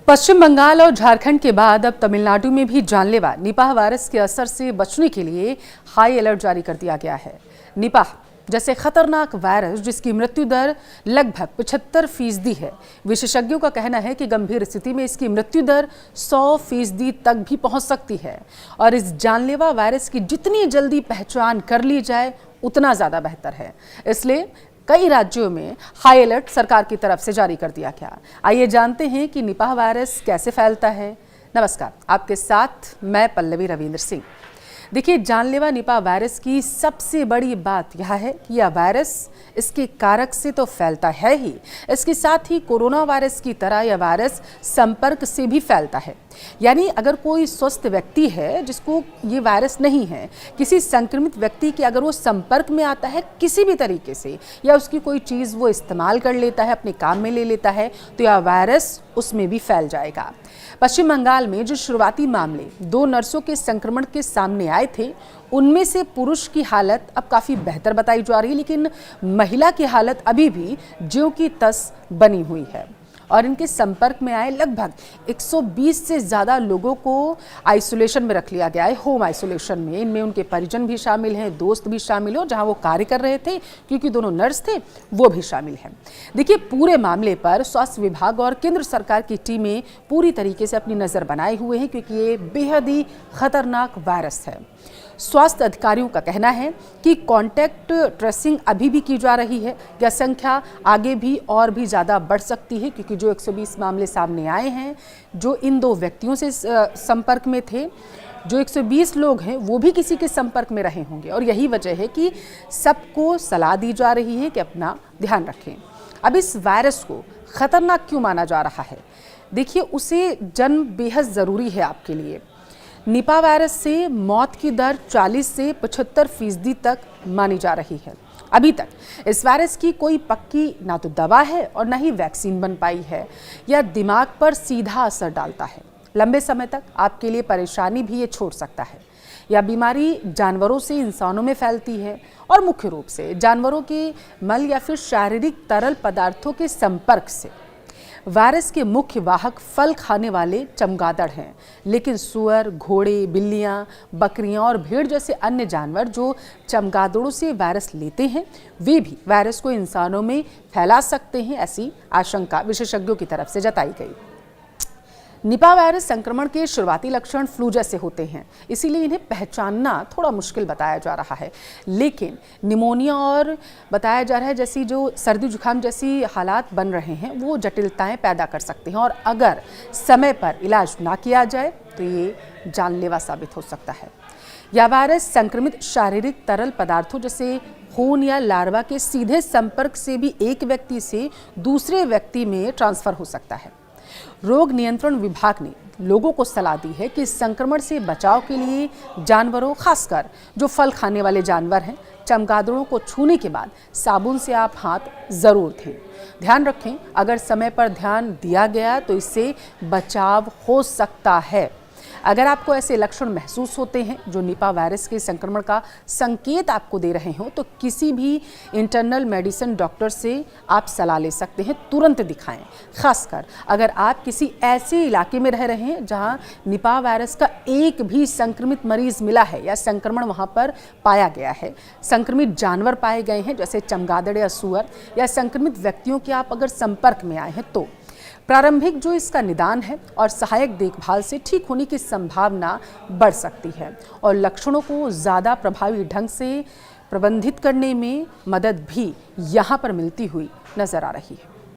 पश्चिम बंगाल और झारखंड के बाद अब तमिलनाडु में भी जानलेवा निपाह वायरस के असर से बचने के लिए हाई अलर्ट जारी कर दिया गया है। निपाह जैसे खतरनाक वायरस जिसकी मृत्यु दर लगभग 75% है। विशेषज्ञों का कहना है कि गंभीर स्थिति में इसकी मृत्यु दर 100% तक भी पहुंच सकती है और इस जानलेवा वायरस की जितनी जल्दी पहचान कर ली जाए उतना ज़्यादा बेहतर है। इसलिए कई राज्यों में हाई अलर्ट सरकार की तरफ से जारी कर दिया गया। आइए जानते हैं कि निपाह वायरस कैसे फैलता है। नमस्कार, आपके साथ मैं पल्लवी रविंद्र सिंह। देखिए, जानलेवा निपाह वायरस की सबसे बड़ी बात यह है कि यह वायरस इसके कारक से तो फैलता है ही, इसके साथ ही कोरोना वायरस की तरह यह वायरस संपर्क से भी फैलता है। यानी अगर कोई स्वस्थ व्यक्ति है जिसको ये वायरस नहीं है, किसी संक्रमित व्यक्ति के अगर वो संपर्क में आता है किसी भी तरीके से या उसकी कोई चीज़ वो इस्तेमाल कर लेता है, अपने काम में ले लेता है, तो यह वायरस उसमें भी फैल जाएगा। पश्चिम बंगाल में जो शुरुआती मामले 2 नर्सों के संक्रमण के सामने आए थे, उनमें से पुरुष की हालत अब काफ़ी बेहतर बताई जा रही है, लेकिन महिला की हालत अभी भी ज्यों की तस बनी हुई है और इनके संपर्क में आए लगभग 120 से ज़्यादा लोगों को आइसोलेशन में रख लिया गया है, होम आइसोलेशन में। इनमें उनके परिजन भी शामिल हैं, दोस्त भी शामिल हो, जहां वो कार्य कर रहे थे क्योंकि दोनों नर्स थे वो भी शामिल हैं। देखिए, पूरे मामले पर स्वास्थ्य विभाग और केंद्र सरकार की टीमें पूरी तरीके से अपनी नज़र बनाए हुए हैं क्योंकि ये बेहद ही खतरनाक वायरस है। स्वास्थ्य अधिकारियों का कहना है कि कांटेक्ट ट्रेसिंग अभी भी की जा रही है। यह संख्या आगे भी और भी ज़्यादा बढ़ सकती है क्योंकि जो 120 मामले सामने आए हैं, जो इन 2 व्यक्तियों से संपर्क में थे, जो 120 लोग हैं वो भी किसी के संपर्क में रहे होंगे और यही वजह है कि सबको सलाह दी जा रही है कि अपना ध्यान रखें। अब इस वायरस को खतरनाक क्यों माना जा रहा है? देखिए, उसे जन्म बेहद ज़रूरी है आपके लिए। निपाह वायरस से मौत की दर 40 से 75% तक मानी जा रही है। अभी तक इस वायरस की कोई पक्की ना तो दवा है और ना ही वैक्सीन बन पाई है। यह दिमाग पर सीधा असर डालता है, लंबे समय तक आपके लिए परेशानी भी ये छोड़ सकता है। यह बीमारी जानवरों से इंसानों में फैलती है और मुख्य रूप से जानवरों के मल या फिर शारीरिक तरल पदार्थों के संपर्क से। वायरस के मुख्य वाहक फल खाने वाले चमगादड़ हैं, लेकिन सुअर, घोड़े, बिल्लियां, बकरियां और भेड़ जैसे अन्य जानवर जो चमगादड़ों से वायरस लेते हैं, वे भी वायरस को इंसानों में फैला सकते हैं, ऐसी आशंका विशेषज्ञों की तरफ से जताई गई। निपाह वायरस संक्रमण के शुरुआती लक्षण फ्लू जैसे होते हैं, इसीलिए इन्हें पहचानना थोड़ा मुश्किल बताया जा रहा है। लेकिन निमोनिया और बताया जा रहा है जैसी जो सर्दी जुकाम जैसी हालात बन रहे हैं वो जटिलताएं पैदा कर सकते हैं और अगर समय पर इलाज ना किया जाए तो ये जानलेवा साबित हो सकता है। यह वायरस संक्रमित शारीरिक तरल पदार्थों जैसे खून या लार्वा के सीधे संपर्क से भी एक व्यक्ति से दूसरे व्यक्ति में ट्रांसफर हो सकता है। रोग नियंत्रण विभाग ने लोगों को सलाह दी है कि इस संक्रमण से बचाव के लिए जानवरों, खासकर जो फल खाने वाले जानवर हैं, चमगादड़ों को छूने के बाद साबुन से आप हाथ जरूर धोएं। ध्यान रखें, अगर समय पर ध्यान दिया गया तो इससे बचाव हो सकता है। अगर आपको ऐसे लक्षण महसूस होते हैं जो निपाह वायरस के संक्रमण का संकेत आपको दे रहे हो, तो किसी भी इंटरनल मेडिसिन डॉक्टर से आप सलाह ले सकते हैं, तुरंत दिखाएं। खासकर अगर आप किसी ऐसे इलाके में रह रहे हैं जहां निपाह वायरस का एक भी संक्रमित मरीज मिला है या संक्रमण वहां पर पाया गया है, संक्रमित जानवर पाए गए हैं जैसे चमगादड़ या सुअर, या संक्रमित व्यक्तियों के आप अगर संपर्क में आए हैं, तो प्रारंभिक जो इसका निदान है और सहायक देखभाल से ठीक होने की संभावना बढ़ सकती है और लक्षणों को ज़्यादा प्रभावी ढंग से प्रबंधित करने में मदद भी यहाँ पर मिलती हुई नजर आ रही है।